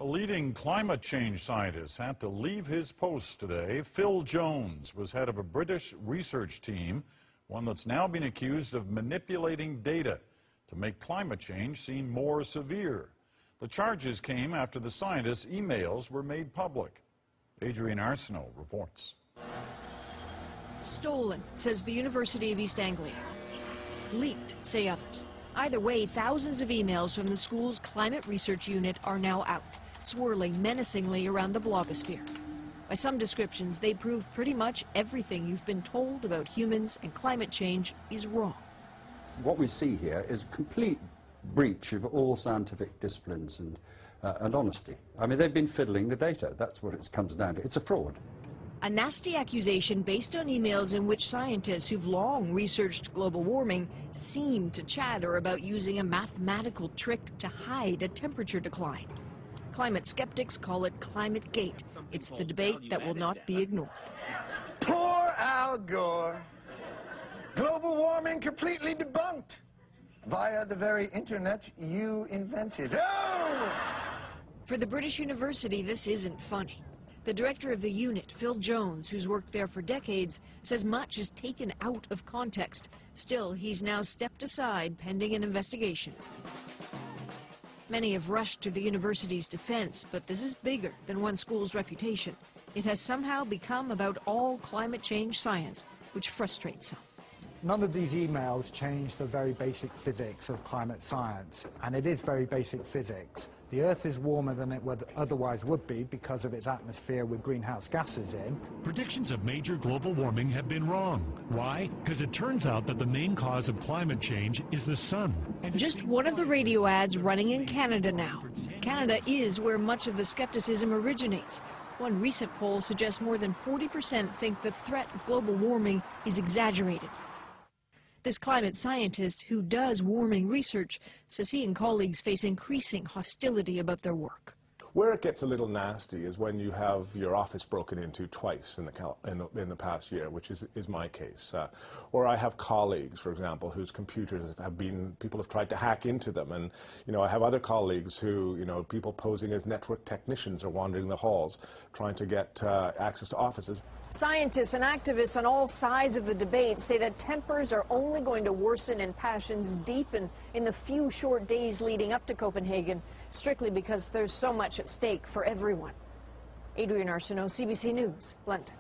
A leading climate change scientist had to leave his post today. Phil Jones was head of a British research team, one that's now been accused of manipulating data to make climate change seem more severe. The charges came after the scientist's emails were made public. Adrian Arsenault reports. Stolen, says the University of East Anglia. Leaked, say others. Either way, thousands of emails from the school's climate research unit are now out, swirling menacingly around the blogosphere. By some descriptions, they prove pretty much everything you've been told about humans and climate change is wrong. What we see here is complete breach of all scientific disciplines and honesty. I mean, they've been fiddling the data. That's what it comes down to. It's a fraud. A nasty accusation based on emails in which scientists who've long researched global warming seem to chatter about using a mathematical trick to hide a temperature decline. Climate skeptics call it ClimateGate. It's the debate that will not be ignored. Poor Al Gore. Global warming completely debunked via the very internet you invented. Oh! For the British University, this isn't funny. The director of the unit, Phil Jones, who's worked there for decades, says much is taken out of context. Still, he's now stepped aside pending an investigation. Many have rushed to the university's defense, but this is bigger than one school's reputation. It has somehow become about all climate change science, which frustrates some. None of these emails change the very basic physics of climate science, and it is very basic physics. The Earth is warmer than it otherwise would be because of its atmosphere with greenhouse gases in. Predictions of major global warming have been wrong. Why? Because it turns out that the main cause of climate change is the sun. Just one of the radio ads running in Canada now. Canada is where much of the skepticism originates. One recent poll suggests more than 40% think the threat of global warming is exaggerated. This climate scientist, who does warming research, says he and colleagues face increasing hostility about their work. Where it gets a little nasty is when you have your office broken into twice in the past year, which is my case. Or I have colleagues, for example, whose computers people have tried to hack into them. And, I have other colleagues who, people posing as network technicians are wandering the halls trying to get access to offices. Scientists and activists on all sides of the debate say that tempers are only going to worsen and passions deepen in the few short days leading up to Copenhagen, strictly because there's so much at stake for everyone. Adrian Arsenault, CBC News, London.